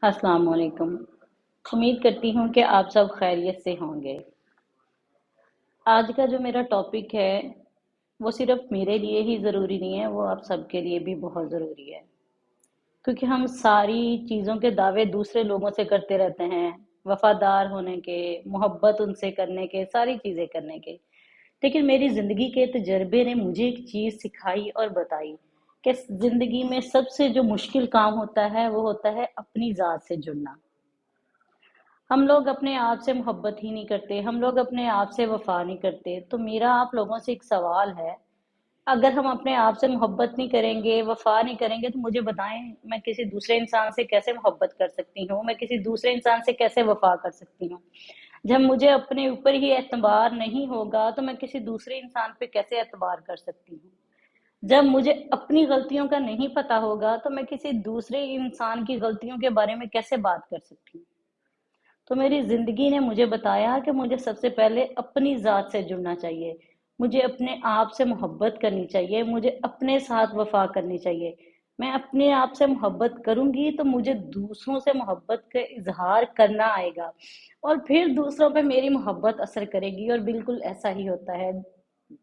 السلام علیکم۔ امید کرتی ہوں کہ آپ سب خیریت سے ہوں گے۔ آج کا جو میرا ٹاپک ہے وہ صرف میرے لیے ہی ضروری نہیں ہے، وہ آپ سب کے لیے بھی بہت ضروری ہے، کیونکہ ہم ساری چیزوں کے دعوے دوسرے لوگوں سے کرتے رہتے ہیں، وفادار ہونے کے، محبت ان سے کرنے کے، ساری چیزیں کرنے کے۔ لیکن میری زندگی کے تجربے نے مجھے ایک چیز سکھائی اور بتائی کہ زندگی میں سب سے جو مشکل کام ہوتا ہے وہ ہوتا ہے اپنی ذات سے جڑنا۔ ہم لوگ اپنے آپ سے محبت ہی نہیں کرتے، ہم لوگ اپنے آپ سے وفا نہیں کرتے۔ تو میرا آپ لوگوں سے ایک سوال ہے، اگر ہم اپنے آپ سے محبت نہیں کریں گے، وفا نہیں کریں گے، تو مجھے بتائیں میں کسی دوسرے انسان سے کیسے محبت کر سکتی ہوں، میں کسی دوسرے انسان سے کیسے وفا کر سکتی ہوں؟ جب مجھے اپنے اوپر ہی اعتبار نہیں ہوگا تو میں کسی دوسرے انسان پہ کیسے اعتبار کر سکتی ہوں؟ جب مجھے اپنی غلطیوں کا نہیں پتہ ہوگا تو میں کسی دوسرے انسان کی غلطیوں کے بارے میں کیسے بات کر سکتی ہوں؟ تو میری زندگی نے مجھے بتایا کہ مجھے سب سے پہلے اپنی ذات سے جڑنا چاہیے، مجھے اپنے آپ سے محبت کرنی چاہیے، مجھے اپنے ساتھ وفا کرنی چاہیے۔ میں اپنے آپ سے محبت کروں گی تو مجھے دوسروں سے محبت کا اظہار کرنا آئے گا، اور پھر دوسروں پہ میری محبت اثر کرے گی، اور بالکل ایسا ہی ہوتا ہے۔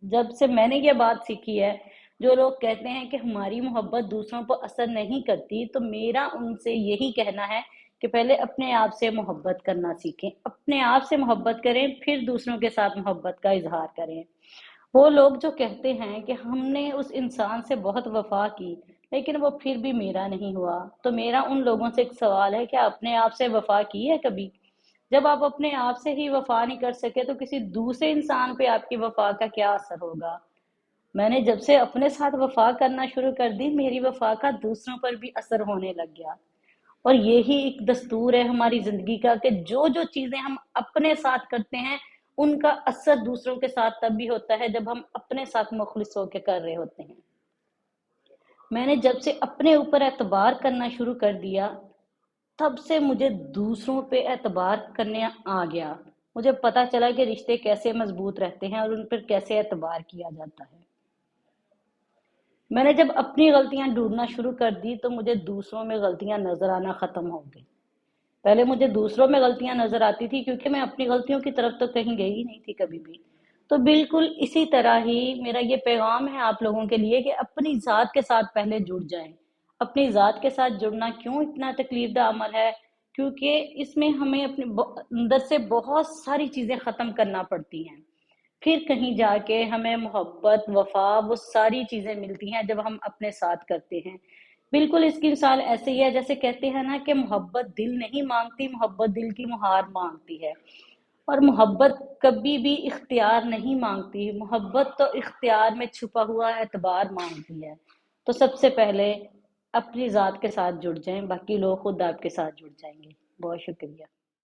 جب سے میں نے یہ بات سیکھی ہے، جو لوگ کہتے ہیں کہ ہماری محبت دوسروں پر اثر نہیں کرتی، تو میرا ان سے یہی کہنا ہے کہ پہلے اپنے آپ سے محبت کرنا سیکھیں، اپنے آپ سے محبت کریں، پھر دوسروں کے ساتھ محبت کا اظہار کریں۔ وہ لوگ جو کہتے ہیں کہ ہم نے اس انسان سے بہت وفا کی لیکن وہ پھر بھی میرا نہیں ہوا، تو میرا ان لوگوں سے ایک سوال ہے کہ اپنے آپ سے وفا کی ہے کبھی؟ جب آپ اپنے آپ سے ہی وفا نہیں کر سکے تو کسی دوسرے انسان پہ آپ کی وفا کا کیا اثر ہوگا؟ میں نے جب سے اپنے ساتھ وفا کرنا شروع کر دی، میری وفا کا دوسروں پر بھی اثر ہونے لگ گیا۔ اور یہی ایک دستور ہے ہماری زندگی کا کہ جو جو چیزیں ہم اپنے ساتھ کرتے ہیں ان کا اثر دوسروں کے ساتھ تب بھی ہوتا ہے جب ہم اپنے ساتھ مخلص ہو کے کر رہے ہوتے ہیں۔ میں نے جب سے اپنے اوپر اعتبار کرنا شروع کر دیا، تب سے مجھے دوسروں پہ اعتبار کرنے آ گیا۔ مجھے پتا چلا کہ رشتے کیسے مضبوط رہتے ہیں اور ان پر کیسے اعتبار کیا جاتا ہے۔ میں نے جب اپنی غلطیاں ڈھونڈنا شروع کر دی تو مجھے دوسروں میں غلطیاں نظر آنا ختم ہو گئی۔ پہلے مجھے دوسروں میں غلطیاں نظر آتی تھی کیونکہ میں اپنی غلطیوں کی طرف تو کہیں گئی ہی نہیں تھی کبھی بھی۔ تو بالکل اسی طرح ہی میرا یہ پیغام ہے آپ لوگوں کے لیے کہ اپنی ذات کے ساتھ پہلے جڑ جائیں۔ اپنی ذات کے ساتھ جڑنا کیوں اتنا تکلیف دہ عمل ہے؟ کیونکہ اس میں ہمیں اپنے اندر سے بہت ساری چیزیں ختم کرنا پڑتی ہیں، پھر کہیں جا کے ہمیں محبت، وفا، وہ ساری چیزیں ملتی ہیں جب ہم اپنے ساتھ کرتے ہیں۔ بالکل اس کی مثال ایسے ہی ہے جیسے کہتے ہیں نا کہ محبت دل نہیں مانگتی، محبت دل کی مہار مانگتی ہے۔ اور محبت کبھی بھی اختیار نہیں مانگتی، محبت تو اختیار میں چھپا ہوا اعتبار مانگتی ہے۔ تو سب سے پہلے اپنی ذات کے ساتھ جڑ جائیں، باقی لوگ خود آپ کے ساتھ جڑ جائیں گے۔ بہت شکریہ۔